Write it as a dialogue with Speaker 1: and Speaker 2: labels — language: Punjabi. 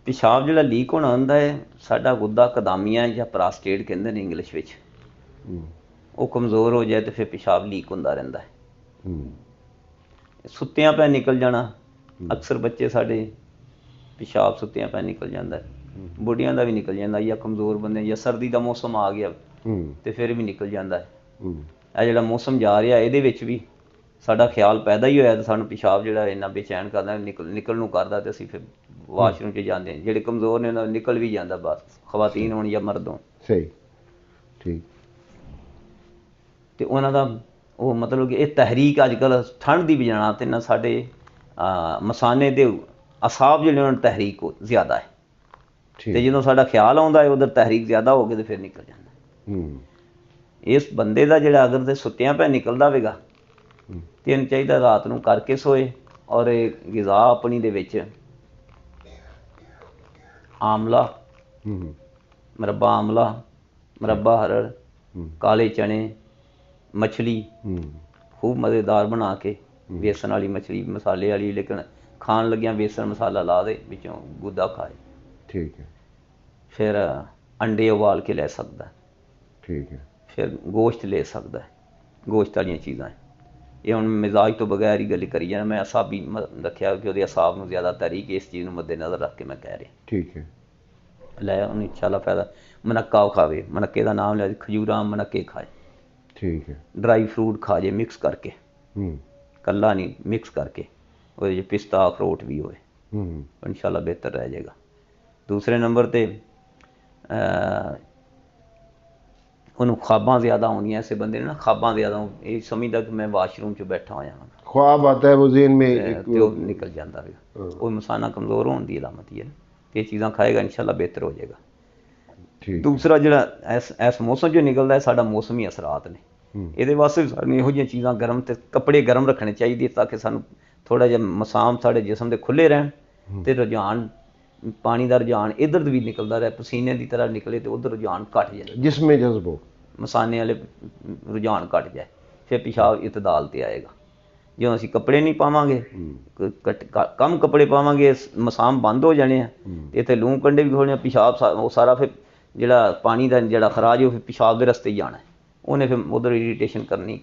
Speaker 1: ਪਿਸ਼ਾਬ ਜਿਹੜਾ ਲੀਕ ਹੋਣਾ ਹੁੰਦਾ ਹੈ, ਸਾਡਾ ਗੁੱਦਾ ਕਦਾਮੀਆ ਜਾਂ ਪ੍ਰਾਸਟੇਟ ਕਹਿੰਦੇ ਨੇ ਇੰਗਲਿਸ਼ ਵਿੱਚ, ਉਹ ਕਮਜ਼ੋਰ ਹੋ ਜਾਏ ਤਾਂ ਫਿਰ ਪਿਸ਼ਾਬ ਲੀਕ ਹੁੰਦਾ ਰਹਿੰਦਾ ਹੈ। ਸੁੱਤਿਆਂ ਪੈ ਨਿਕਲ ਜਾਣਾ, ਅਕਸਰ ਬੱਚੇ ਸਾਡੇ ਪਿਸ਼ਾਬ ਸੁੱਤਿਆਂ ਪੈ ਨਿਕਲ ਜਾਂਦਾ, ਬੁੱਢਿਆਂ ਦਾ ਵੀ ਨਿਕਲ ਜਾਂਦਾ, ਜਾਂ ਕਮਜ਼ੋਰ ਬੰਦੇ, ਜਾਂ ਸਰਦੀ ਦਾ ਮੌਸਮ ਆ ਗਿਆ ਤੇ ਫਿਰ ਵੀ ਨਿਕਲ ਜਾਂਦਾ ਹੈ। ਇਹ ਜਿਹੜਾ ਮੌਸਮ ਜਾ ਰਿਹਾ ਇਹਦੇ ਵਿੱਚ ਵੀ ਸਾਡਾ ਖਿਆਲ ਪੈਦਾ ਹੀ ਹੋਇਆ ਤਾਂ ਸਾਨੂੰ ਪਿਸ਼ਾਬ ਜਿਹੜਾ ਇੰਨਾ ਬੇਚੈਨ ਕਰਦਾ, ਨਿਕਲ ਨੂੰ ਕਰਦਾ, ਅਤੇ ਅਸੀਂ ਫਿਰ ਵਾਸ਼ਰੂਮ 'ਚ ਜਾਂਦੇ ਹਾਂ। ਜਿਹੜੇ ਕਮਜ਼ੋਰ ਨੇ ਉਹਨਾਂ ਦਾ ਨਿਕਲ ਵੀ ਜਾਂਦਾ, ਬਸ ਖਵਾਤੀਨ ਹੋਣ ਜਾਂ ਮਰਦ ਹੋਣ।
Speaker 2: ਸਹੀ, ਠੀਕ।
Speaker 1: ਅਤੇ ਉਹਨਾਂ ਦਾ ਉਹ ਮਤਲਬ ਕਿ ਇਹ ਤਹਿਰੀਕ ਅੱਜ ਕੱਲ੍ਹ ਠੰਡ ਦੀ ਵਜ੍ਹਾ ਤੇ ਨਾ ਸਾਡੇ ਮਸਾਨੇ ਦੇ ਅਸਾਬ ਜਿਹੜੇ ਉਹਨਾਂ ਨੂੰ ਤਹਿਰੀਕ ਜ਼ਿਆਦਾ ਹੈ, ਅਤੇ ਜਦੋਂ ਸਾਡਾ ਖਿਆਲ ਆਉਂਦਾ ਹੈ ਉਧਰ ਤਹਿਰੀਕ ਜ਼ਿਆਦਾ ਹੋ ਕੇ ਅਤੇ ਫਿਰ ਨਿਕਲ ਜਾਂਦਾ। ਇਸ ਬੰਦੇ ਦਾ ਜਿਹੜਾ ਅਗਰ ਤੇ ਸੁੱਤਿਆਂ ਪੈ ਨਿਕਲਦਾ ਹੋਵੇਗਾ ਅਤੇ ਇਹਨੂੰ ਚਾਹੀਦਾ ਰਾਤ ਨੂੰ ਕਰਕੇ ਸੋਏ, ਔਰ ਇਹ ਗਿਜ਼ਾ ਆਪਣੀ ਦੇ ਵਿੱਚ ਆਮਲਾ, ਮੁਰੱਬਾ ਆਮਲਾ, ਮੁਰੱਬਾ ਹਰੜ, ਕਾਲੇ ਚਣੇ, ਮਛਲੀ ਖੂਬ ਮਜ਼ੇਦਾਰ ਬਣਾ ਕੇ, ਬੇਸਣ ਵਾਲੀ ਮਛਲੀ, ਮਸਾਲੇ ਵਾਲੀ, ਲੇਕਿਨ ਖਾਣ ਲੱਗਿਆਂ ਬੇਸਣ ਮਸਾਲਾ ਲਾ ਦੇ, ਵਿੱਚੋਂ ਗੁੱਦਾ ਖਾਏ।
Speaker 2: ਠੀਕ ਹੈ।
Speaker 1: ਫਿਰ ਅੰਡੇ ਉਬਾਲ ਕੇ ਲੈ ਸਕਦਾ।
Speaker 2: ਠੀਕ ਹੈ।
Speaker 1: ਫਿਰ ਗੋਸ਼ਤ ਲੈ ਸਕਦਾ ਹੈ, ਗੋਸ਼ਤ ਵਾਲੀਆਂ ਚੀਜ਼ਾਂ। ਇਹ ਹੁਣ ਮਿਜ਼ਾਜ ਤੋਂ ਬਗੈਰ ਹੀ ਗੱਲ ਕਰੀ ਜਾਣਾ, ਮੈਂ ਅਸਾਬੀ ਰੱਖਿਆ ਕਿ ਉਹਦੇ ਅਸਾਬ ਨੂੰ ਜ਼ਿਆਦਾ ਤਰੀਕ, ਇਸ ਚੀਜ਼ ਨੂੰ ਮੱਦੇ ਨਜ਼ਰ ਰੱਖ ਕੇ ਮੈਂ ਕਹਿ ਰਿਹਾ।
Speaker 2: ਠੀਕ ਹੈ।
Speaker 1: ਲੈ ਉਹਨੂੰ ਇੰਸ਼ਾਅੱਲਾ ਫਾਇਦਾ। ਮਨੱਕਾ ਉਹ ਖਾਵੇ, ਮਨੱਕੇ ਦਾ ਨਾਮ ਲਿਆ, ਖਜੂਰਾਂ ਮਨੱਕੇ ਖਾਏ।
Speaker 2: ਠੀਕ ਹੈ।
Speaker 1: ਡਰਾਈ ਫਰੂਟ ਖਾ ਜੇ ਮਿਕਸ ਕਰਕੇ, ਇਕੱਲਾ ਨਹੀਂ, ਮਿਕਸ ਕਰਕੇ, ਉਹਦੇ 'ਚ ਪਿਸਤਾ ਅਖਰੋਟ ਵੀ ਹੋਵੇ, ਇੰਸ਼ਾਅੱਲਾ ਬਿਹਤਰ ਰਹਿ ਜਾਏਗਾ। ਦੂਸਰੇ ਨੰਬਰ 'ਤੇ ਉਹਨੂੰ ਖਾਬਾਂ ਜ਼ਿਆਦਾ ਆਉਂਦੀਆਂ, ਐਸੇ ਬੰਦੇ ਨੇ ਨਾ ਖਾਬਾਂ ਜ਼ਿਆਦਾ, ਇਹ ਸਮਝਦਾ ਕਿ ਮੈਂ ਵਾਸ਼ਰੂਮ 'ਚ ਬੈਠਾ ਹੋਇਆ ਹਾਂ,
Speaker 2: ख्वाब आता है वो ज़हन में,
Speaker 1: ਤੇ ਉਹ ਨਿਕਲ ਜਾਂਦਾ ਵੀ, ਉਹ ਮਸਾਨਾ ਕਮਜ਼ੋਰ ਹੋਣ ਦੀ ਅਲਾਮਤ ਹੀ ਹੈ। ਇਹ ਚੀਜ਼ਾਂ ਖਾਏਗਾ ਇੰਸ਼ਾਅੱਲਾ ਬਿਹਤਰ ਹੋ ਜਾਏਗਾ।
Speaker 2: ਠੀਕ।
Speaker 1: ਦੂਸਰਾ ਜਿਹੜਾ ਇਸ ਮੌਸਮ 'ਚੋਂ ਨਿਕਲਦਾ ਹੈ, ਸਾਡਾ ਮੌਸਮੀ ਅਸਰਾਤ ਨੇ। ਇਹਦੇ ਵਾਸਤੇ ਸਾਨੂੰ ਇਹੋ ਜਿਹੀਆਂ ਚੀਜ਼ਾਂ ਗਰਮ ਅਤੇ ਕੱਪੜੇ ਗਰਮ ਰੱਖਣੇ ਚਾਹੀਦੇ, ਤਾਂ ਕਿ ਸਾਨੂੰ ਥੋੜ੍ਹਾ ਜਿਹਾ ਮਸਾਮ ਸਾਡੇ ਜਿਸਮ ਦੇ ਖੁੱਲ੍ਹੇ ਰਹਿਣ, ਅਤੇ ਰੁਝਾਨ, ਪਾਣੀ ਦਾ ਰੁਝਾਨ ਇੱਧਰ ਵੀ ਨਿਕਲਦਾ ਰਹੇ, ਪਸੀਨੇ ਦੀ ਤਰ੍ਹਾਂ ਨਿਕਲੇ, ਅਤੇ ਉੱਧਰ ਰੁਝਾਨ ਘੱਟ ਜਾਏ,
Speaker 2: ਜਿਸਮ ਜਜ਼ਬ ਹੋ,
Speaker 1: ਮਸਾਨੇ ਵਾਲੇ ਰੁਝਾਨ ਘੱਟ ਜਾਏ, ਫਿਰ ਪਿਸ਼ਾਬ ਇਤਦਾਲ 'ਤੇ ਆਏਗਾ। ਜਦੋਂ ਅਸੀਂ ਕੱਪੜੇ ਨਹੀਂ ਪਾਵਾਂਗੇ, ਕਮ ਕੱਪੜੇ ਪਾਵਾਂਗੇ, ਮਸਾਮ ਬੰਦ ਹੋ ਜਾਣੇ ਆ, ਅਤੇ ਇੱਥੇ ਲੂੰ ਕੰਢੇ ਵੀ ਖੋਲ੍ਹਣੇ, ਪਿਸ਼ਾਬ ਉਹ ਸਾਰਾ ਫਿਰ ਜਿਹੜਾ ਪਾਣੀ ਦਾ ਜਿਹੜਾ ਖਰਾਜ ਉਹ ਫਿਰ ਪਿਸ਼ਾਬ ਦੇ ਰਸਤੇ ਹੀ ਜਾਣਾ, ਉਹਨੇ ਫਿਰ ਉੱਧਰ ਇਰੀਟੇਸ਼ਨ ਕਰਨੀ।